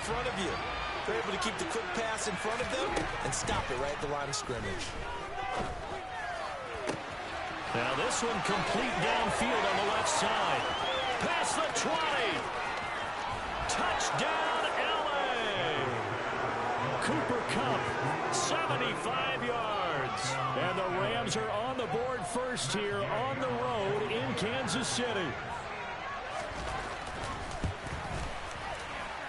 front of you. They're able to keep the quick pass in front of them and stop it right at the line of scrimmage. Now this one complete downfield on the left side. Past the 20. Touchdown, L.A. Cooper Kupp, 75 yards. And the Rams are on the board first here on the road in Kansas City.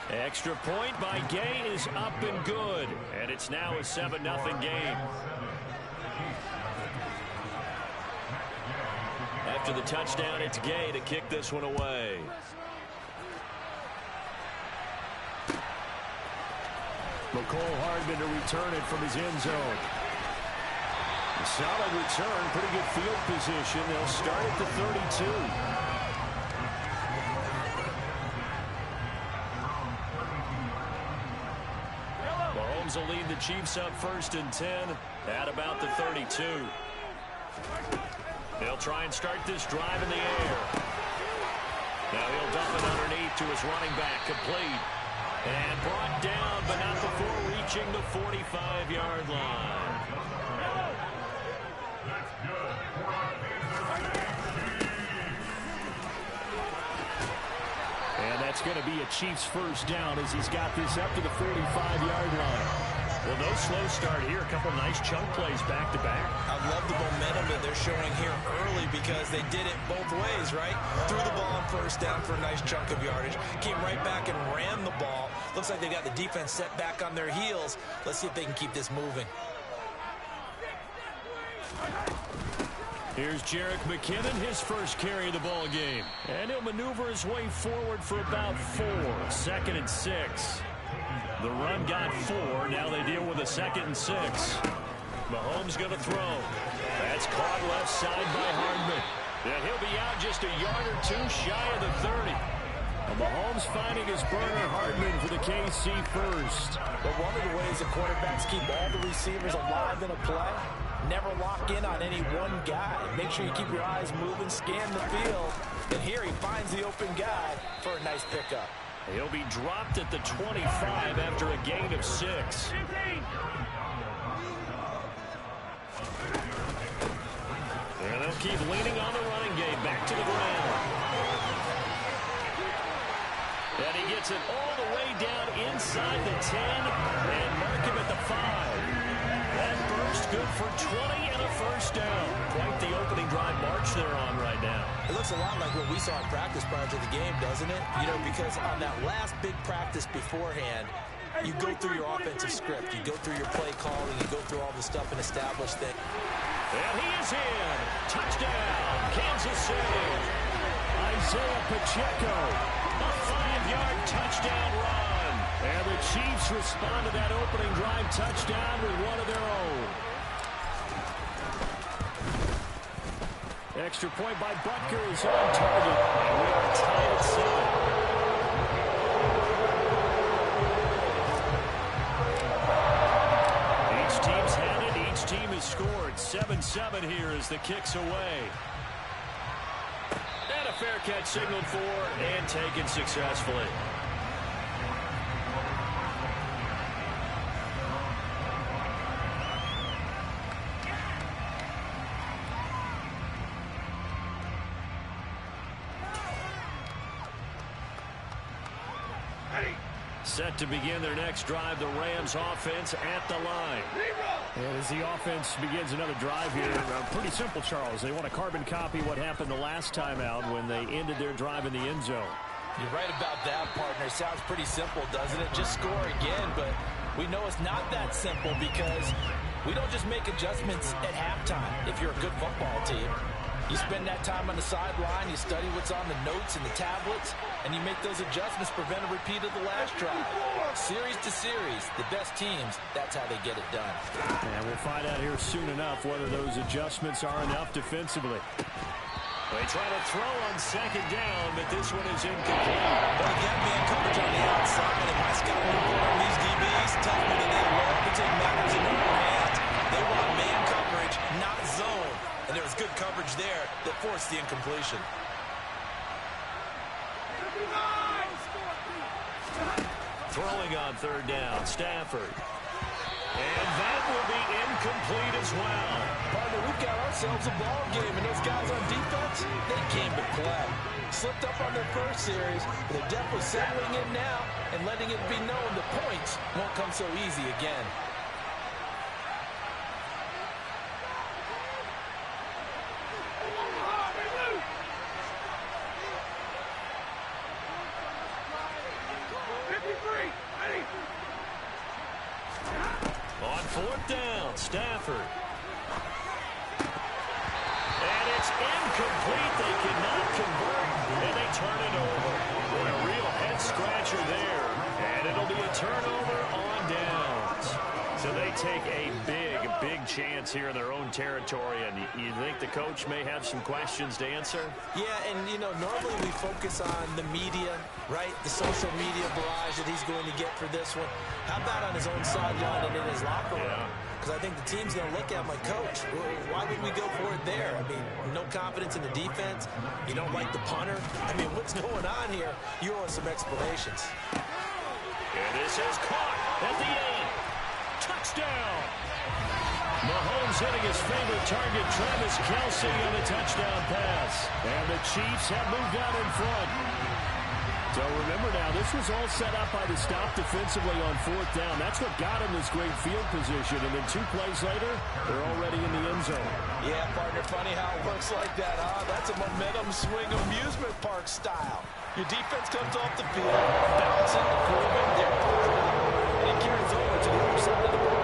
Extra point by Gay is up and good. And it's now a 7-0 game. After the touchdown, it's Gay to kick this one away. McCole Hardman to return it from his end zone. A solid return, pretty good field position. They'll start at the 32. Mahomes will lead the Chiefs up 1st and 10 at about the 32. They'll try and start this drive in the air. Now he'll dump it underneath to his running back, complete. And brought down, but not before reaching the 45-yard line. And that's going to be a Chiefs first down as he's got this up to the 45-yard line. Well, no slow start here. A couple nice chunk plays back-to-back. I love the momentum that they're showing here early because they did it both ways, right? Threw the ball on first down for a nice chunk of yardage. Came right back and ran the ball. Looks like they got the defense set back on their heels. Let's see if they can keep this moving. Here's Jerick McKinnon, his first carry of the ball game. And he'll maneuver his way forward for about 4. 2nd and 6. The run got 4. Now they deal with a 2nd and 6. Mahomes going to throw. That's caught left side by Hardman. And he'll be out just a yard or 2 shy of the 30. Mahomes finding his burner Hardman for the KC first. But one of the ways the quarterbacks keep all the receivers alive in a play, never lock in on any one guy. Make sure you keep your eyes moving, scan the field. And here he finds the open guy for a nice pickup. He'll be dropped at the 25 after a gain of 6. And they'll keep leaning on the running game. Back to the ground. And he gets it all the way down inside the 10 and mark him at the 5. That burst good for 20 and a first down. Quite the opening drive march they're on right now. It looks a lot like what we saw in practice prior to the game, doesn't it? You know, because on that last big practice beforehand, you go through your offensive script. You go through your play calling. You go through all the stuff and establish things. And he is in. Touchdown, Kansas City. Isaiah Pacheco. A 5-yard touchdown run. And the Chiefs respond to that opening drive touchdown with one of their own. Extra point by Butker is on target. And we are tied at 7. Each team's had it. Each team has scored. 7-7 here as the kick's away. And a fair catch signaled for and taken successfully. Set to begin their next drive, the Rams offense at the line. And as the offense begins another drive here, pretty simple, Charles. They want to carbon copy what happened the last time out when they ended their drive in the end zone. You're right about that, partner. Sounds pretty simple, doesn't it? Just score again, but we know it's not that simple because we don't just make adjustments at halftime if you're a good football team. You spend that time on the sideline, you study what's on the notes and the tablets, and you make those adjustments, prevent a repeat of the last drive. Series to series, the best teams, that's how they get it done. And we'll find out here soon enough whether those adjustments are enough defensively. They try to throw on 2nd down, but this one is incomplete. But again, man coverage on the outside, and my scouting report on these DBs tells me that they love to take matters in their own hands. They want man coverage, not zone. And there was good coverage there that forced the incompletion. Throwing on third down, Stafford. And that will be incomplete as well. Partner, we've got ourselves a ball game, and those guys on defense, they came to play. Slipped up on their first series, but they're definitely settling in now and letting it be known the points won't come so easy again. On fourth down, Stafford. And it's incomplete. They cannot convert, and they turn it over. Boy, a real head-scratcher there. And it'll be a turnover on downs. So they take a big chance here in their own territory, and you think the coach may have some questions to answer? Yeah, and, you know, normally we focus on the media, right? The social media barrage that he's going to get for this one. How about on his own sideline and in his locker room? Because I think the team's going to look at my coach. Why would we go for it there? I mean, no confidence in the defense. You don't like the punter. I mean, what's going on here? You owe us some explanations. And this is caught at the 8. Touchdown. Mahomes hitting his favorite target, Travis Kelce, on the touchdown pass. And the Chiefs have moved out in front. So remember now, this was all set up by the stop defensively on fourth down. That's what got him this great field position. And then 2 plays later, they're already in the end zone. Yeah, partner, funny how it works like that, huh? That's a momentum swing amusement park style. Your defense comes off the field, bouncing, grooving, they're and it carries over to the other side of the ball.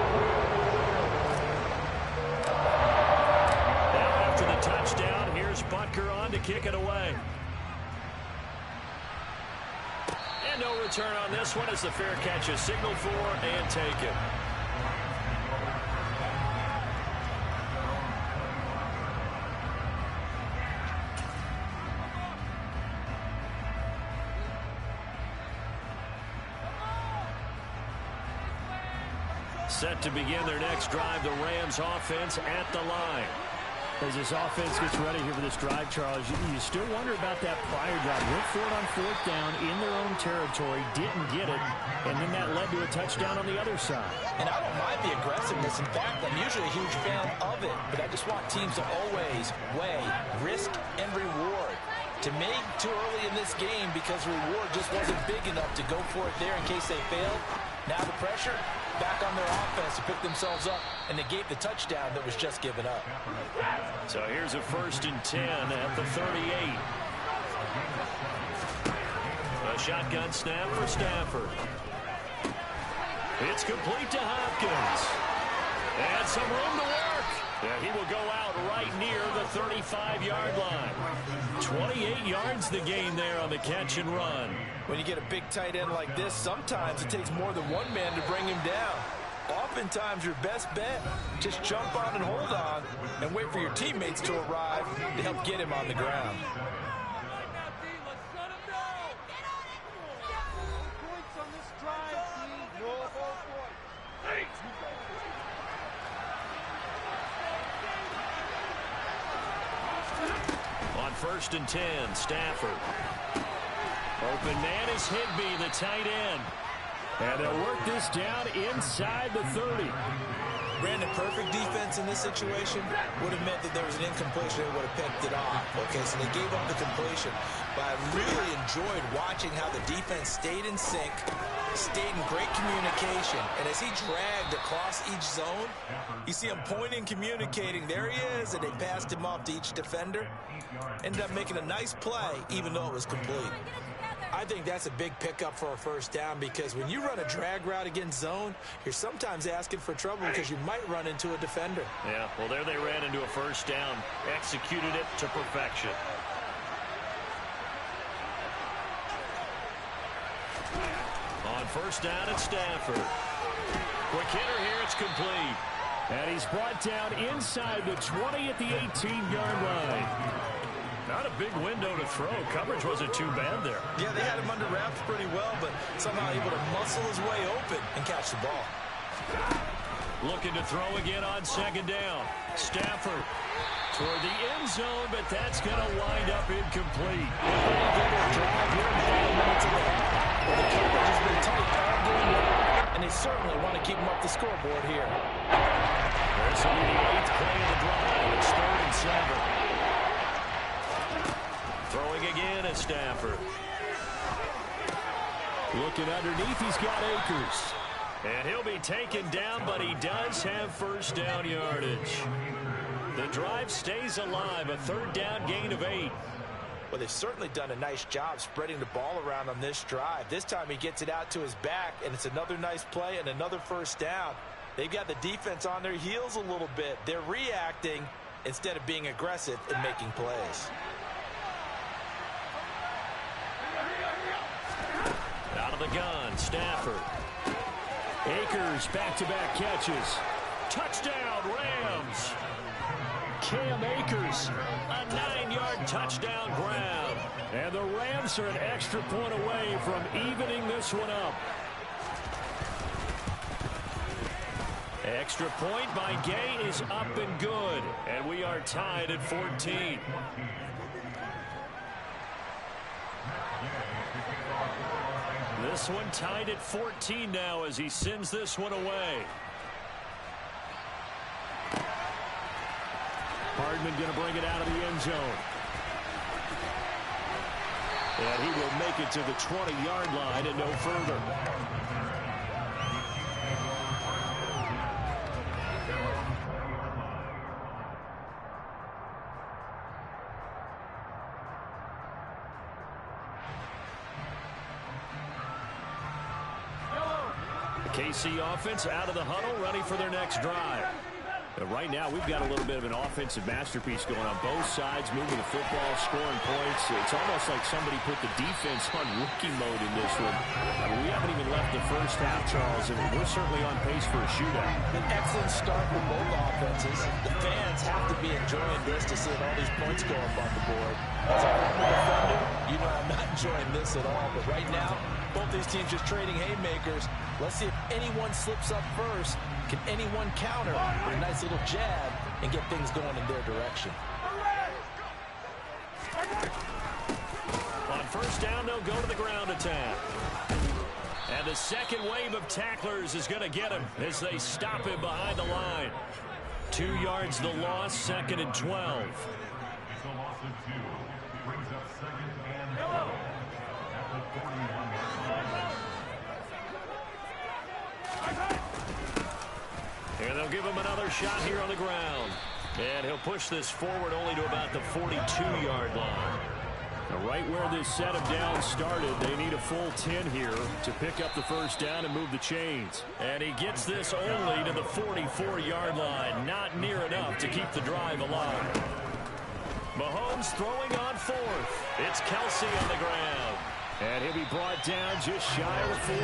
Now after the touchdown, here's Butker on to kick it away. And no return on this one as the fair catch is signaled for and taken. Set to begin their next drive, the Rams offense at the line. As this offense gets ready here for this drive, Charles, you still wonder about that prior drive. Went for it on fourth down in their own territory, didn't get it, and then that led to a touchdown on the other side. And I don't mind the aggressiveness. In fact, I'm usually a huge fan of it, but I just want teams to always weigh risk and reward. To me, too early in this game because reward just wasn't big enough to go for it there in case they failed. Now the pressure back on their offense to pick themselves up and negate the touchdown that was just given up. So here's a 1st and 10 at the 38. A shotgun snap for Stafford. It's complete to Hopkins. And some room to work. And he will go out right near the 35-yard line. 28 yards the gain there on the catch and run. When you get a big tight end like this, sometimes it takes more than one man to bring him down. Oftentimes, your best bet, just jump on and hold on and wait for your teammates to arrive to help get him on the ground. On 1st and 10, Stafford. Open man is Higbee, the tight end. And they'll work this down inside the 30. Brandon, perfect defense in this situation would have meant that there was an incompletion and would have picked it off. Okay, so they gave up the completion. But I really enjoyed watching how the defense stayed in sync, stayed in great communication. And as he dragged across each zone, you see him pointing, communicating. There he is, and they passed him off to each defender. Ended up making a nice play, even though it was complete. I think that's a big pickup for a 1st down because when you run a drag route against zone, you're sometimes asking for trouble because you might run into a defender. Yeah, well, there they ran into a 1st down, executed it to perfection. On 1st down at Stafford. Quick hitter here, it's complete. And he's brought down inside the 20 at the 18-yard line. Not a big window to throw. Coverage wasn't too bad there. Yeah, they had him under wraps pretty well, but somehow able to muscle his way open and catch the ball. Looking to throw again on 2nd down. Stafford toward the end zone, but that's going to wind up incomplete. Well, the coverage has been tight all game long, and they certainly want to keep them up the scoreboard here. This will be the 8th play of the drive. It's 3rd and 7. Throwing again at Stafford. Looking underneath, he's got Akers. And he'll be taken down, but he does have first down yardage. The drive stays alive, a 3rd down gain of 8. Well, they've certainly done a nice job spreading the ball around on this drive. This time he gets it out to his back, and it's another nice play and another first down. They've got the defense on their heels a little bit. They're reacting instead of being aggressive and making plays. Out of the gun, Stafford. Akers, back-to-back catches. Touchdown, Rams. Cam Akers. A 9-yard touchdown grab. And the Rams are an extra point away from evening this one up. Extra point by Gay is up and good. And we are tied at 14. This one tied at 14 now as he sends this one away. Hardman going to bring it out of the end zone. And he will make it to the 20-yard line and no further. The KC offense out of the huddle, ready for their next drive. Right now, we've got a little bit of an offensive masterpiece going on both sides, moving the football, scoring points. It's almost like somebody put the defense on rookie mode in this one. I mean, we haven't even left the first half, Charles, and we're certainly on pace for a shootout. An excellent start for both offenses. The fans have to be enjoying this to see all these points go up on the board. As a former defender, you know I'm not enjoying this at all. But right now, both these teams just trading haymakers. Let's see if anyone slips up first. Can anyone counter with a nice little jab and get things going in their direction? On first down, they'll go to the ground attack. And the second wave of tacklers is going to get him as they stop him behind the line. 2 yards the loss, 2nd and 12. And they'll give him another shot here on the ground. And he'll push this forward only to about the 42-yard line. Now, right where this set of downs started, they need a full 10 here to pick up the first down and move the chains. And he gets this only to the 44-yard line. Not near enough to keep the drive alive. Mahomes throwing on 4th. It's Kelsey on the ground. And he'll be brought down just shy of 40.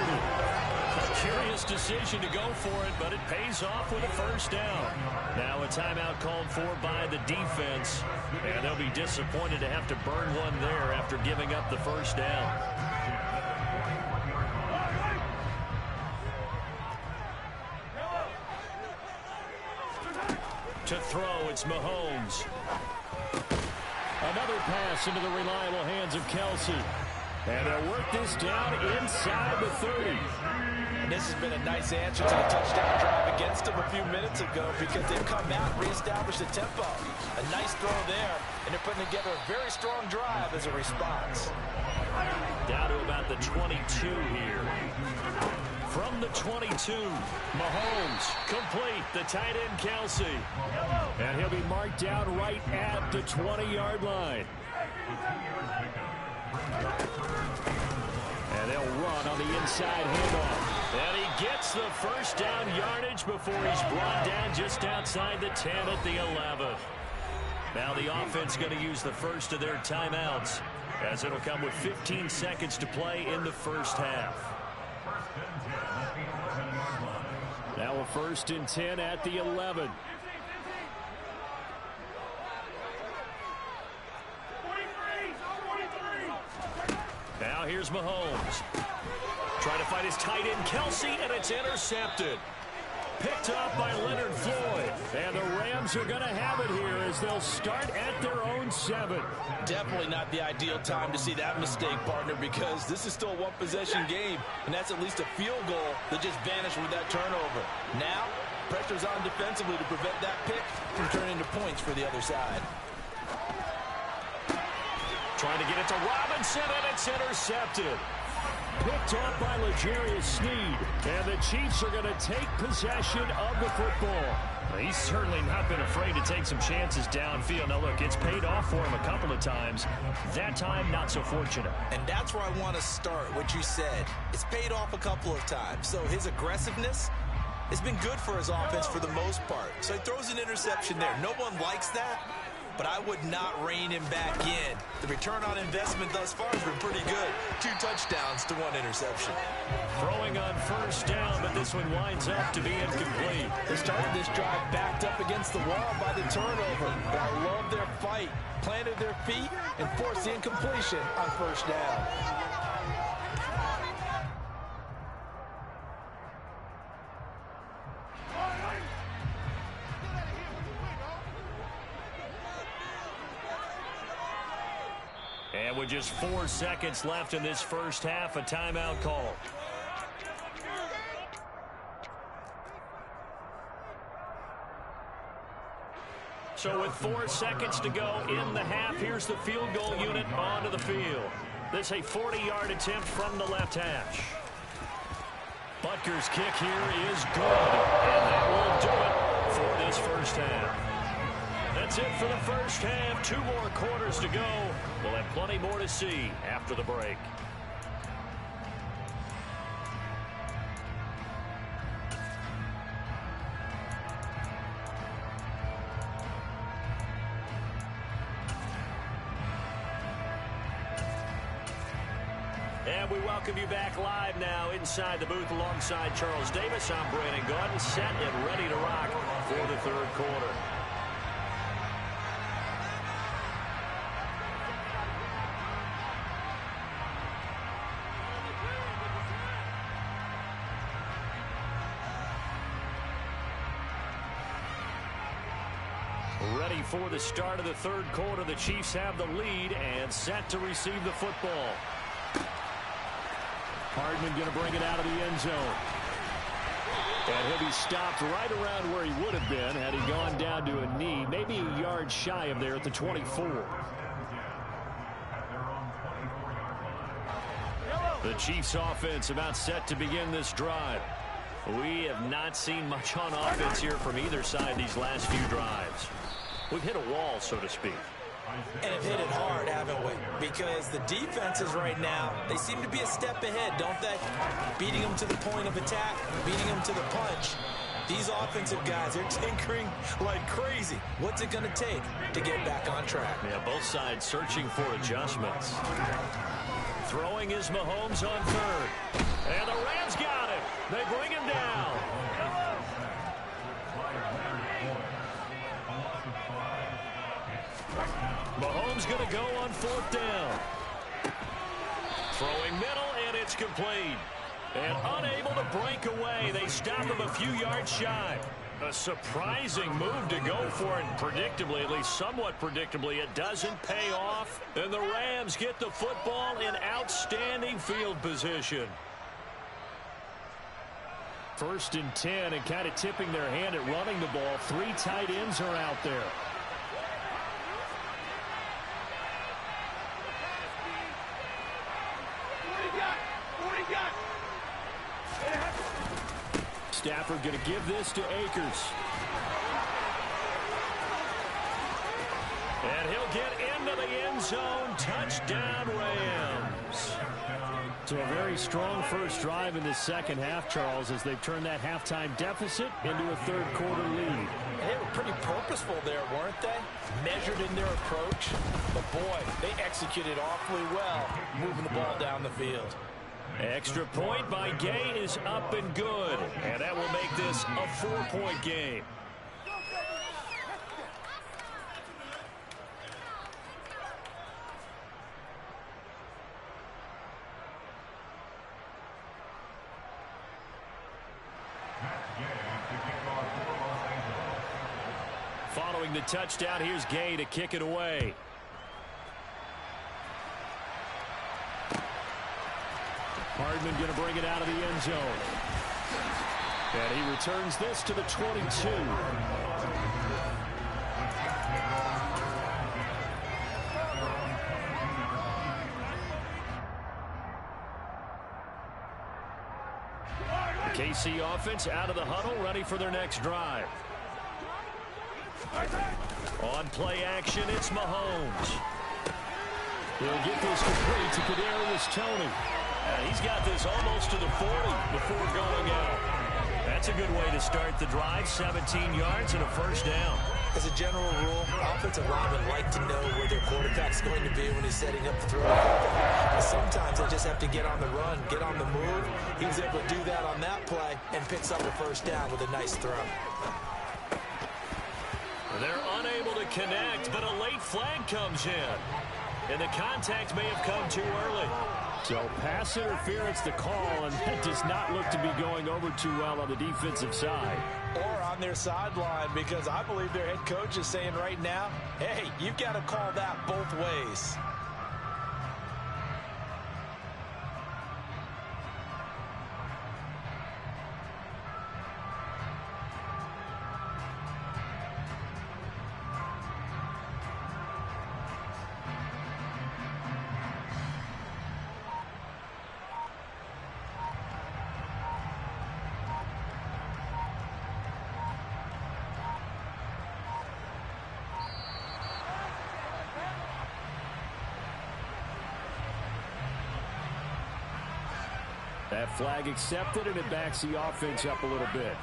A curious decision to go for it, but it pays off with a first down. Now a timeout called for by the defense, and they'll be disappointed to have to burn one there after giving up the first down. To throw, it's Mahomes. Another pass into the reliable hands of Kelsey. And they'll work this down inside the 30. And this has been a nice answer to the touchdown drive against them a few minutes ago because they've come out and reestablished the tempo. A nice throw there, and they're putting together a very strong drive as a response. Down to about the 22 here. From the 22, Mahomes complete, the tight end Kelsey. And he'll be marked down right at the 20-yard line. And they'll run on the inside handoff. And he gets the first down yardage before he's brought down just outside the 10 at the 11. Now the offense going to use the first of their timeouts, as it'll come with 15 seconds to play in the first half. Now a 1st and 10 at the 11. Now here's Mahomes. Trying to fight his tight end, Kelsey, and it's intercepted. Picked up by Leonard Floyd. And the Rams are going to have it here as they'll start at their own 7. Definitely not the ideal time to see that mistake, partner, because this is still a one-possession game, and that's at least a field goal that just vanished with that turnover. Now, pressure's on defensively to prevent that pick from turning into points for the other side. Trying to get it to Robinson, and it's intercepted. Picked off by L'Jarius Sneed. And the Chiefs are going to take possession of the football. He's certainly not been afraid to take some chances downfield. Now, look, it's paid off for him a couple of times. That time, not so fortunate. And that's where I want to start, what you said. It's paid off a couple of times. So his aggressiveness has been good for his offense for the most part. So he throws an interception there. No one likes that, but I would not rein him back in. The return on investment thus far has been pretty good. 2 touchdowns to 1 interception. Throwing on first down, but this one winds up to be incomplete. They started this drive backed up against the wall by the turnover, but I love their fight. Planted their feet and forced the incompletion on first down. And with just 4 seconds left in this first half, a timeout call. So with 4 seconds to go in the half, here's the field goal unit onto the field. This a 40-yard attempt from the left hash. Butker's kick here is good, and that will do it for this first half. That's it for the first half. 2 more quarters to go. We'll have plenty more to see after the break. And we welcome you back live now inside the booth alongside Charles Davis. I'm Brandon Gaudin, set and ready to rock for the third quarter. Ready for the start of the third quarter. The Chiefs have the lead and set to receive the football. Hardman going to bring it out of the end zone. And he'll be stopped right around where he would have been had he gone down to a knee, maybe a yard shy of there at the 24. The Chiefs offense about set to begin this drive. We have not seen much on offense here from either side these last few drives. We've hit a wall, so to speak. And have hit it hard, haven't we? Because the defenses right now, they seem to be a step ahead, don't they? Beating them to the point of attack, beating them to the punch. These offensive guys, they're tinkering like crazy. What's it going to take to get back on track? Yeah, both sides searching for adjustments. Throwing is Mahomes on third. And the Rams got him. They bring him down. Mahomes going to go on fourth down. Throwing middle, and it's complete. And unable to break away. They stop him a few yards shy. A surprising move to go for it. Predictably, at least somewhat predictably, it doesn't pay off. And the Rams get the football in outstanding field position. 1st and 10, and kind of tipping their hand at running the ball. 3 tight ends are out there. Stafford going to give this to Akers. And he'll get into the end zone. Touchdown, Rams. So a very strong first drive in the second half, Charles, as they've turned that halftime deficit into a third quarter lead. They were pretty purposeful there, weren't they? Measured in their approach. But boy, they executed awfully well, moving the ball down the field. Extra point by Gay is up and good. And that will make this a 4-point game. Following the touchdown, here's Gay to kick it away. Hardman going to bring it out of the end zone. And he returns this to the 22. The KC offense out of the huddle, ready for their next drive. On play action, it's Mahomes. He'll get this complete to Kadarius Toney. He's got this almost to the 40 before going out. That's a good way to start the drive. 17 yards and a first down. As a general rule, offensive linemen like to know where their quarterback's going to be when he's setting up the throw. But sometimes they just have to get on the run, get on the move. He was able to do that on that play and picks up a first down with a nice throw. They're unable to connect, but a late flag comes in. And the contact may have come too early. So pass interference the call, and that does not look to be going over too well on the defensive side. Or on their sideline, because I believe their head coach is saying right now, hey, you've got to call that both ways. That flag accepted, and it backs the offense up a little bit.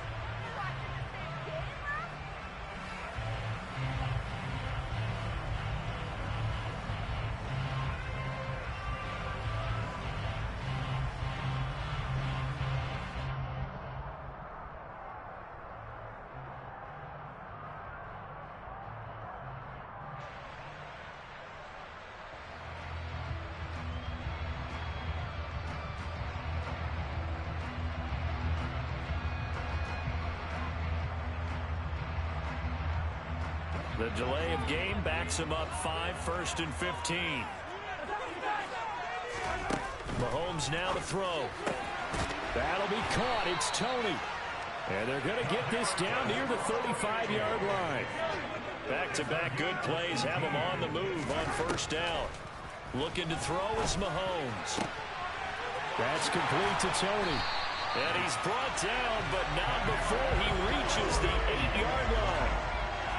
The delay of game backs him up 5, 1st and 15. Mahomes now to throw. That'll be caught. It's Toney. And they're going to get this down near the 35-yard line. Back-to-back good plays have him on the move on first down. Looking to throw is Mahomes. That's complete to Toney. And he's brought down, but not before he reaches the 8-yard line.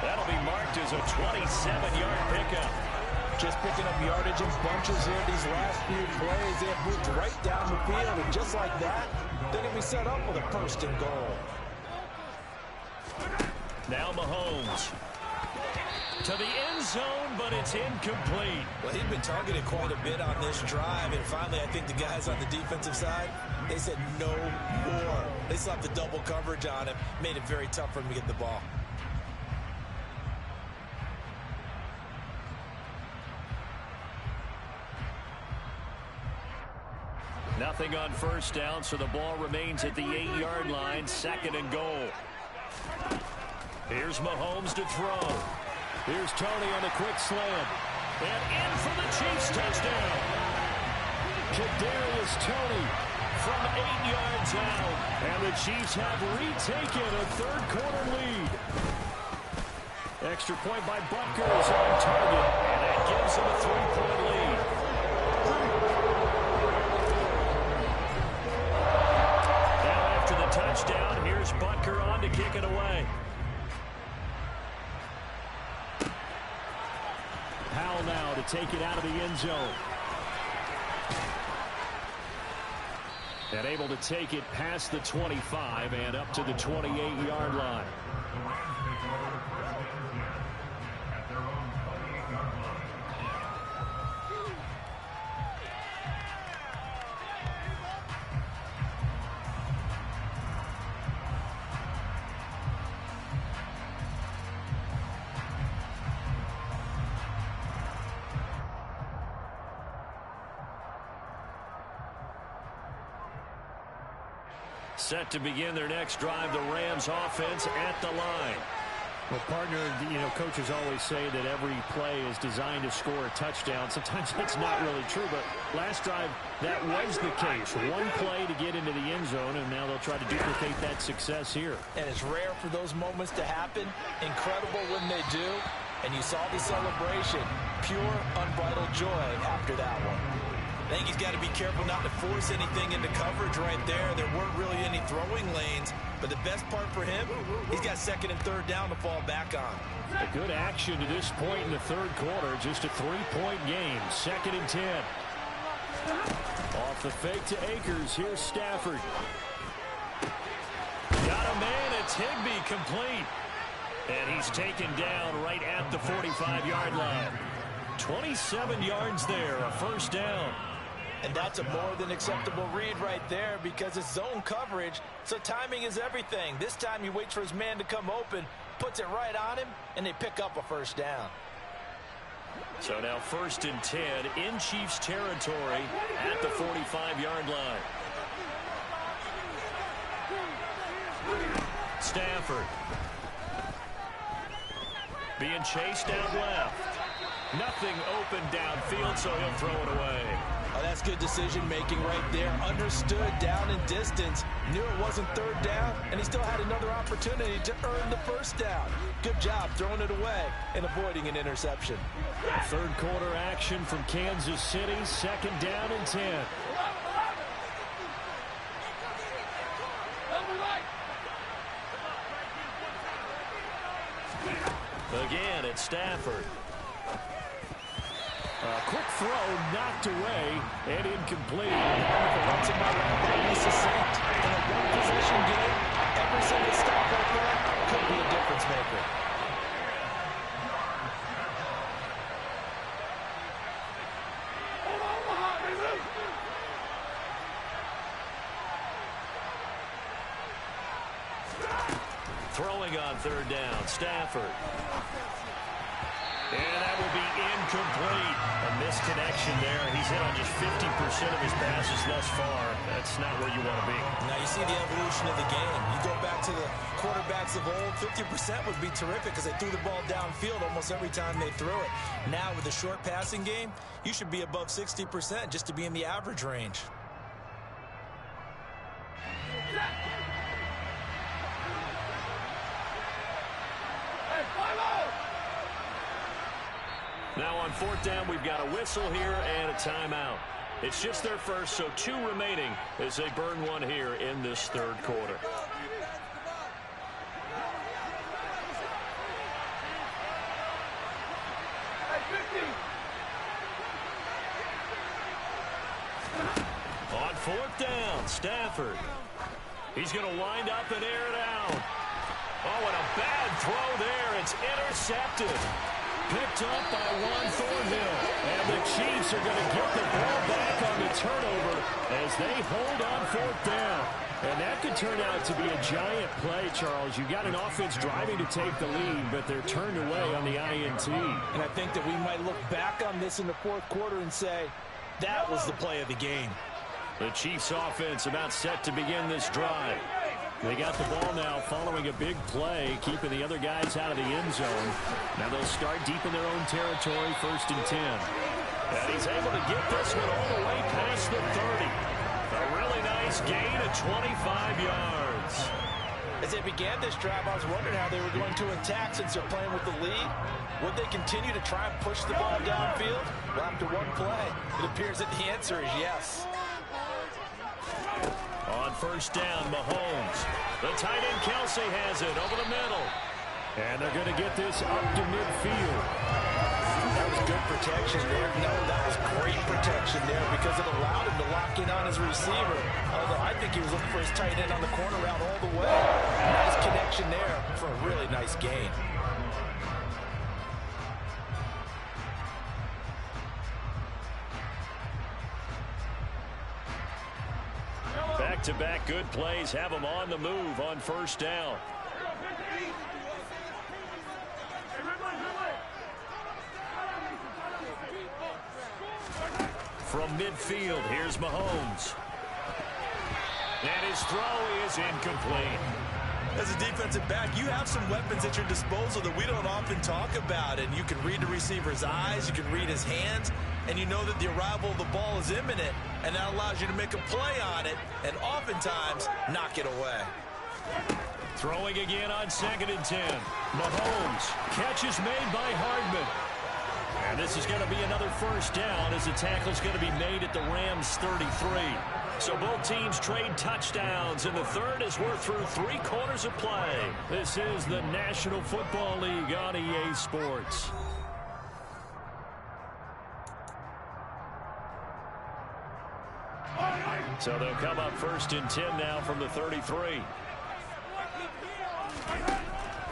That'll be marked as a 27-yard pickup. Just picking up yardage in bunches here these last few plays. They have moved right down the field, and just like that, they're going to be set up with a 1st and goal. Now Mahomes. To the end zone, but it's incomplete. Well, he'd been targeted quite a bit on this drive, and finally I think the guys on the defensive side, they said no more. They slapped the double coverage on him, made it very tough for him to get the ball. Nothing on first down, so the ball remains at the 8-yard line, 2nd and goal. Here's Mahomes to throw. Here's Toney on the quick slant. And in for the Chiefs touchdown. Kadarius Toney from 8 yards out. And the Chiefs have retaken a third-quarter lead. Extra point by Butker is on target, and that gives them a 3-point lead. Touchdown. Here's Butker on to kick it away. Powell now to take it out of the end zone. And able to take it past the 25 and up to the 28-yard line. Set to begin their next drive, the Rams offense at the line. Well, partner, coaches always say that every play is designed to score a touchdown. Sometimes that's not really true, but last drive, that was the case. One play to get into the end zone, and now they'll try to duplicate that success here. And it's rare for those moments to happen. Incredible when they do. And you saw the celebration. Pure, unbridled joy after that one. I think he's got to be careful not to force anything into coverage right there. There weren't really any throwing lanes. But the best part for him, he's got second and third down to fall back on. A good action to this point in the third quarter. Just a 3-point game. 2nd and 10. Off the fake to Akers. Here's Stafford. Got a man. It's Higbee complete. And he's taken down right at the 45-yard line. 27 yards there. A first down. And that's a more than acceptable read right there because it's zone coverage, so timing is everything. This time he waits for his man to come open, puts it right on him, and they pick up a first down. So now 1st and 10 in Chiefs territory at the 45-yard line. Stafford. Being chased out left. Nothing open downfield, so he'll throw it away. Oh, that's good decision-making right there. Understood down and distance. Knew it wasn't third down, and he still had another opportunity to earn the first down. Good job throwing it away and avoiding an interception. Third quarter action from Kansas City. 2nd down and 10. Again, it's Stafford. Quick throw, knocked away, and incomplete. Once in my life, that was succinct. In a one-possession game, every single stop right there could be a difference maker. Throwing on third down, Stafford. And that will be incomplete. A misconnection there. He's hit on just 50% of his passes thus far. That's not where you want to be. Now you see the evolution of the game. You go back to the quarterbacks of old, 50% would be terrific because they threw the ball downfield almost every time they threw it. Now with the short passing game, you should be above 60% just to be in the average range. Now on 4th down, we've got a whistle here and a timeout. It's just their first, so 2 remaining as they burn one here in this third quarter. On 4th down, Stafford. He's going to wind up and air it out. Oh, and a bad throw there. It's intercepted. Picked up by Juan Thornhill. And the Chiefs are going to get the ball back on the turnover as they hold on 4th down. And that could turn out to be a giant play, Charles. You got an offense driving to take the lead, but they're turned away on the INT. And I think that we might look back on this in the 4th quarter and say, that was the play of the game. The Chiefs offense about set to begin this drive. They got the ball now following a big play, keeping the other guys out of the end zone. Now they'll start deep in their own territory, 1st and 10. And he's able to get this one all the way past the 30. A really nice gain of 25 yards. As they began this drive, I was wondering how they were going to attack since they're playing with the lead. Would they continue to try and push the ball downfield? Well, after one play, it appears that the answer is yes. On 1st down, Mahomes. The tight end Kelsey has it over the middle. And they're going to get this up to midfield. That was good protection there. No, that was great protection there because it allowed him to lock in on his receiver. Although I think he was looking for his tight end on the corner route all the way. Nice connection there for a really nice gain. Back-to-back good plays have them on the move on 1st down. From midfield, here's Mahomes. And his throw is incomplete. As a defensive back, you have some weapons at your disposal that we don't often talk about. And you can read the receiver's eyes, you can read his hands, and you know that the arrival of the ball is imminent, and that allows you to make a play on it and oftentimes knock it away. Throwing again on 2nd and 10. Mahomes. Catch is made by Hardman. And this is going to be another first down as the tackle is going to be made at the Rams' 33. So both teams trade touchdowns in the third as we're through 3 quarters of play. This is the National Football League on EA Sports. So they'll come up 1st and 10 now from the 33.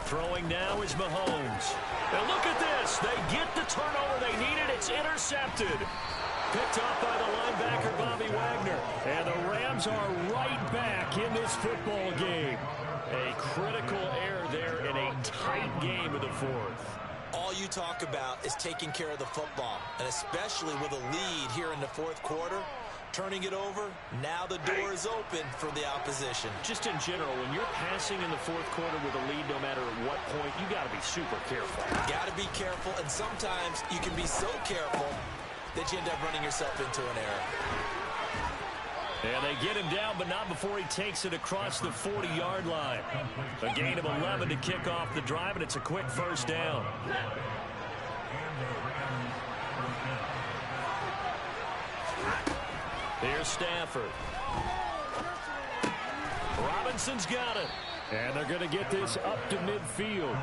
Throwing now is Mahomes. And look at this. They get the turnover they needed. It's intercepted. Picked up by the linebacker, Bobby Wagner. And the Rams are right back in this football game. A critical error there in a tight game of the 4th. All you talk about is taking care of the football, and especially with a lead here in the 4th quarter. Turning it over, now the door is open for the opposition. Just in general, when you're passing in the 4th quarter with a lead, no matter at what point, you got to be super careful. Got to be careful, and sometimes you can be so careful that you end up running yourself into an error. And they get him down, but not before he takes it across the 40-yard line. A gain of 11 to kick off the drive, and it's a quick first down. Here's Stafford. Robinson's got it. And they're going to get this up to midfield.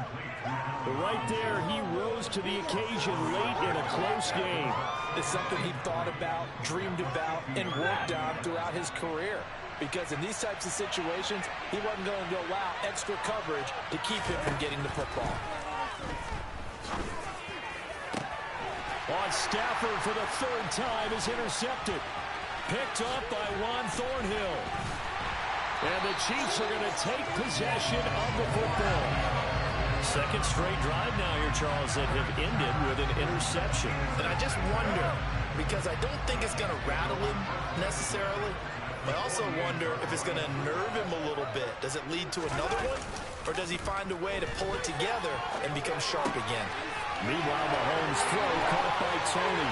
But right there, he rose to the occasion late in a close game. It's something he thought about, dreamed about, and worked on throughout his career. Because in these types of situations, he wasn't going to allow extra coverage to keep him from getting the football. On Stafford for the 3rd time is intercepted. Picked up by Juan Thornhill. And the Chiefs are going to take possession of the football. 2nd straight drive now here, Charles, that have ended with an interception. And I just wonder, because I don't think it's going to rattle him necessarily, I also wonder if it's going to nerve him a little bit. Does it lead to another one? Or does he find a way to pull it together and become sharp again? Meanwhile, Mahomes' throw caught by Tony.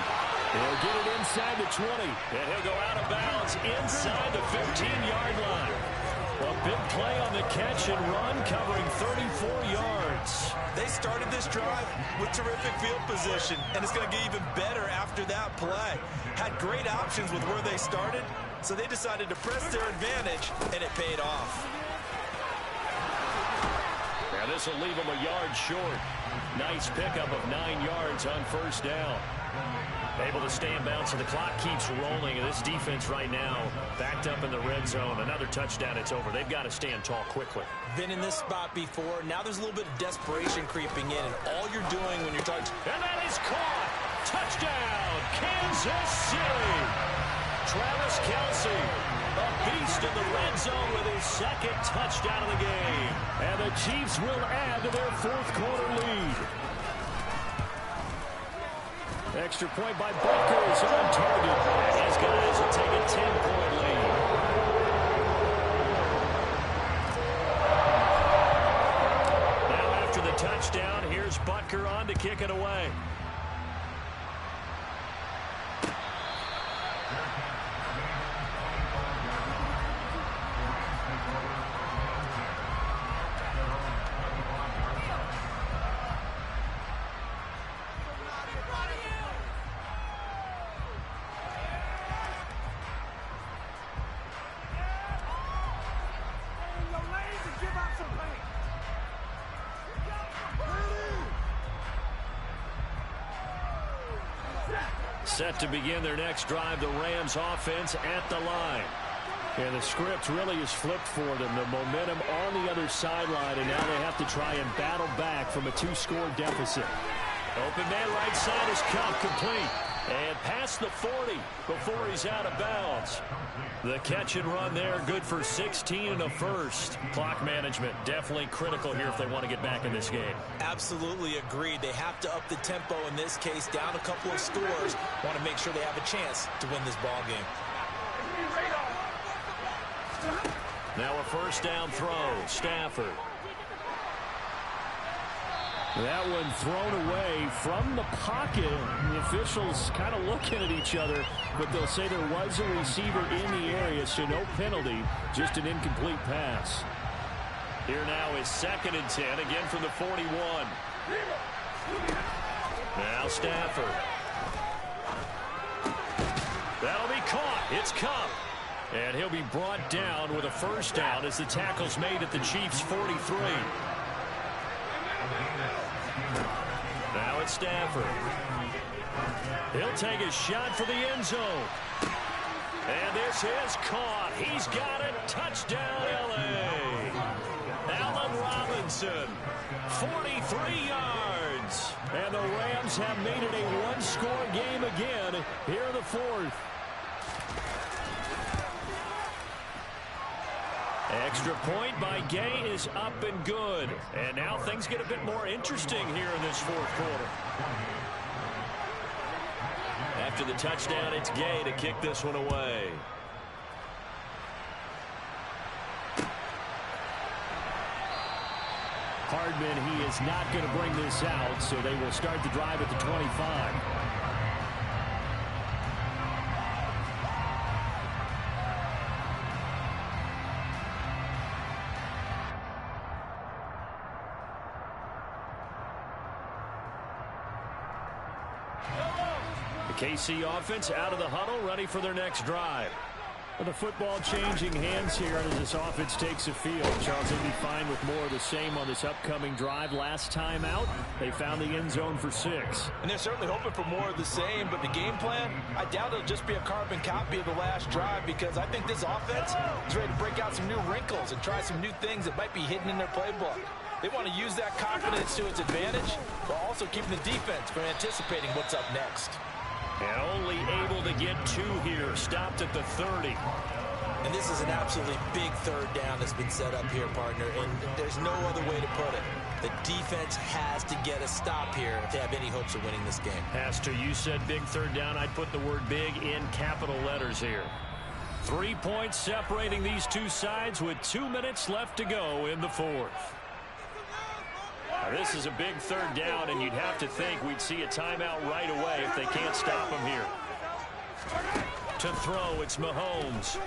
He'll get it inside the 20, and he'll go out of bounds inside the 15-yard line. A big play on the catch and run, covering 34 yards. They started this drive with terrific field position, and it's going to get even better after that play. Had great options with where they started, so they decided to press their advantage, and it paid off. Now this will leave them a yard short. Nice pickup of 9 yards on first down. Able to stay in bounds, and the clock keeps rolling. And this defense right now backed up in the red zone. Another touchdown, it's over. They've got to stand tall quickly. Been in this spot before. Now there's a little bit of desperation creeping in, and all you're doing when you're touching. And that is caught. Touchdown, Kansas City. Travis Kelce, a beast in the red zone with his 2nd touchdown of the game. And the Chiefs will add to their 4th quarter lead. Extra point by Butker is on target. And his guys will take a 10-point lead. Now after the touchdown, here's Butker on to kick it away. Set to begin their next drive, the Rams offense at the line. And the script really is flipped for them. The momentum on the other sideline, and now they have to try and battle back from a 2-score deficit. Open man right side is caught complete. And past the 40 before he's out of bounds. The catch and run there, good for 16 and a first. Clock management definitely critical here if they want to get back in this game. Absolutely agreed. They have to up the tempo in this case, down a couple of scores. Want to make sure they have a chance to win this ball game. Now a first down throw. Stafford. That one thrown away from the pocket. The officials kind of looking at each other, but they'll say there was a receiver in the area, so no penalty, just an incomplete pass. Here now is 2nd and 10, again from the 41. Now Stafford. That'll be caught. It's Cup. And he'll be brought down with a first down as the tackle's made at the Chiefs' 43. Now it's Stafford. He'll take a shot for the end zone. And this is caught. He's got it. Touchdown, L.A. Allen Robinson, 43 yards. And the Rams have made it a one-score game again here in the 4th. Extra point by Gay is up and good. And now things get a bit more interesting here in this 4th quarter. After the touchdown, it's Gay to kick this one away. Hardman, he is not going to bring this out, so they will start the drive at the 25. The KC offense out of the huddle, ready for their next drive. Well, the football changing hands here as this offense takes a field. Charles, they'll be fine with more of the same on this upcoming drive. Last time out, they found the end zone for 6. And they're certainly hoping for more of the same, but the game plan, I doubt it'll just be a carbon copy of the last drive, because I think this offense is ready to break out some new wrinkles and try some new things that might be hidden in their playbook. They want to use that confidence to its advantage, while also keeping the defense from anticipating what's up next. And only able to get 2 here. Stopped at the 30. And this is an absolutely big 3rd down that's been set up here, partner. And there's no other way to put it. The defense has to get a stop here if they have any hopes of winning this game. Has to. You said big 3rd down. I'd put the word big in capital letters here. 3 points separating these two sides with 2 minutes left to go in the 4th. Now, this is a big 3rd down, and you'd have to think we'd see a timeout right away if they can't stop him here. To throw, it's Mahomes.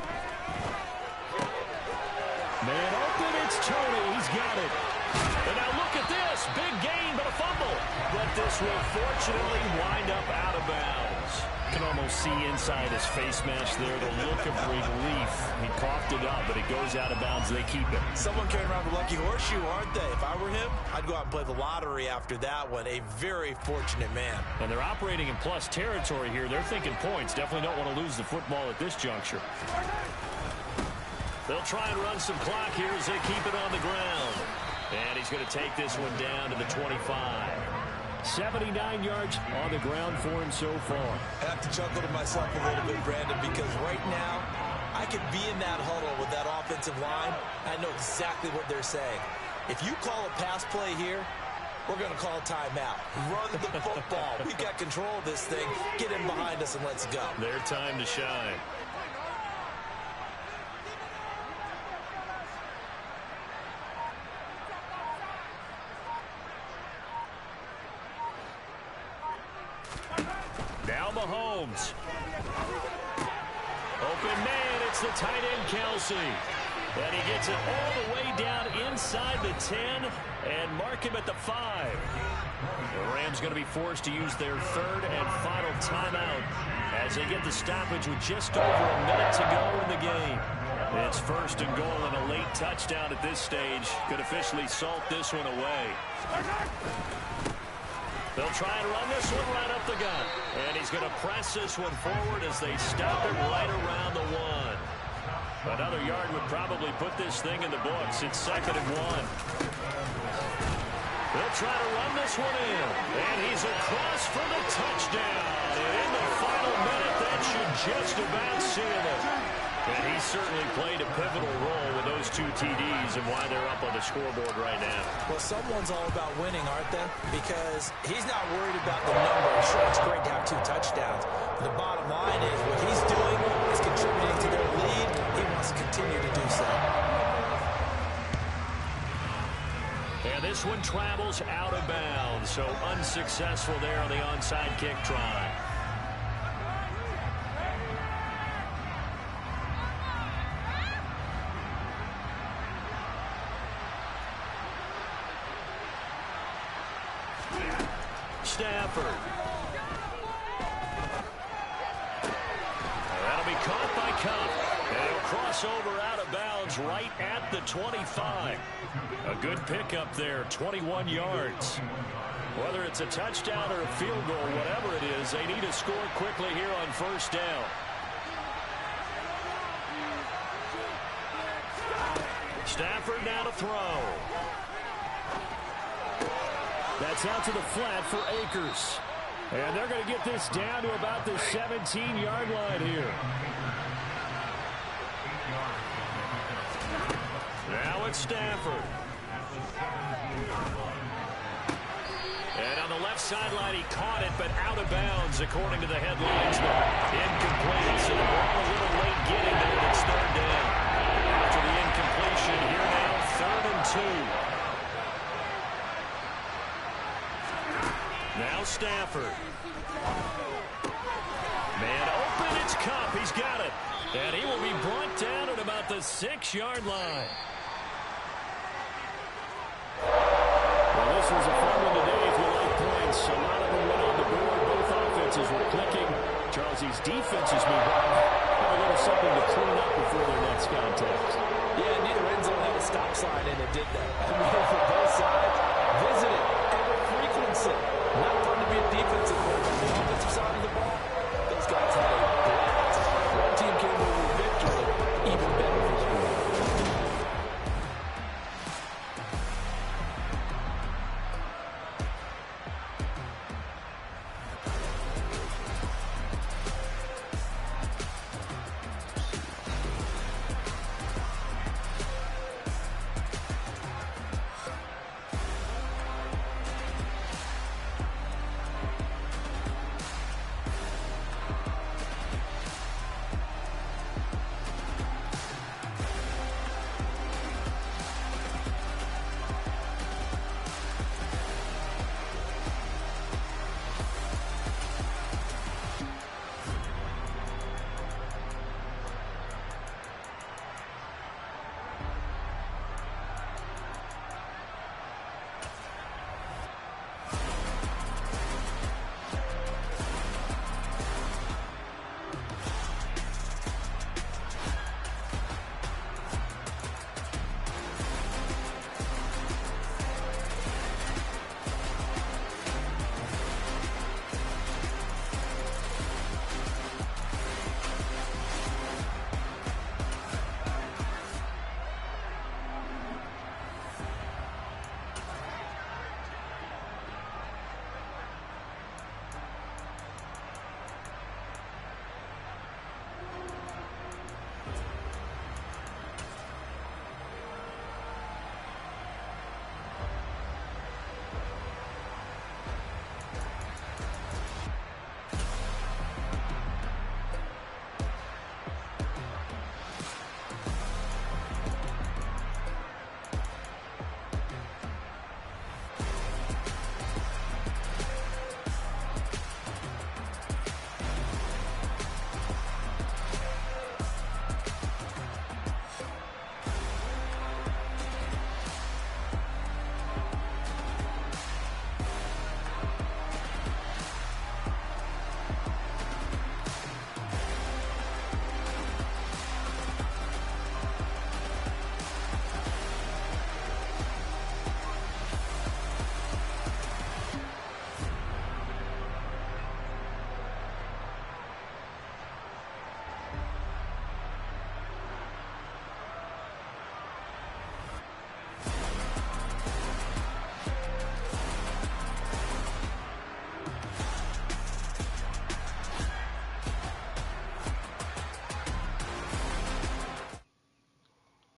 Man open, it's Tony. He's got it. And now look at this. Big gain, but a fumble. But this will fortunately wind up out of bounds. Can almost see inside his face mask there, the look of relief. He coughed it up, but it goes out of bounds. They keep it. Someone carrying around the lucky horseshoe, aren't they? If I were him, I'd go out and play the lottery after that one. A very fortunate man. And they're operating in plus territory here. They're thinking points. Definitely don't want to lose the football at this juncture. They'll try and run some clock here as they keep it on the ground. And he's going to take this one down to the 25. 79 yards on the ground for him so far. I have to chuckle to myself a little bit, Brandon, because right now I could be in that huddle with that offensive line. I know exactly what they're saying. If you call a pass play here, we're going to call a timeout. Run the football. We got control of this thing. Get in behind us and let's go. Their time to shine. Now Mahomes. Open man, it's the tight end Kelsey. And he gets it all the way down inside the 10 and mark him at the 5. The Rams going to be forced to use their 3rd and final timeout as they get the stoppage with just over a minute to go in the game. It's 1st and goal, and a late touchdown at this stage could officially salt this one away. They'll try and run this one right up the gut. And he's going to press this one forward as they stop it right around the 1. Another yard would probably put this thing in the books. It's 2nd and 1. They'll try to run this one in. And he's across for the touchdown. And in the final minute, that should just about seal it. And he certainly played a pivotal role with those 2 TDs and why they're up on the scoreboard right now. Well, someone's all about winning, aren't they? Because he's not worried about the numbers. Sure, it's great to have 2 touchdowns. But the bottom line is what he's doing is contributing to their lead. He wants to continue to do so. And this one travels out of bounds, so unsuccessful there on the onside kick try. Stafford. That'll be caught by Cup. And he'll cross over out of bounds right at the 25. A good pickup there, 21 yards. Whether it's a touchdown or a field goal, whatever it is, they need to score quickly here on first down. Stafford now to throw. That's out to the flat for Akers. And they're going to get this down to about the 17-yard line here. Now it's Stafford. And on the left sideline, he caught it, but out of bounds, according to the headlines. Incomplete, so the ball a little late getting there, and it's third down. After the incompletion, here now, 3rd and 2. Now Stafford. Man open, it's Cup. He's got it. And he will be brought down at about the 6-yard line. Well, this was a fun one today if you like points. A lot of them went on the board. Both offenses were clicking. Charles, these defenses move on. Have a little something to clean up before their next contest. Yeah, neither end zone had a stop sign, and it did that.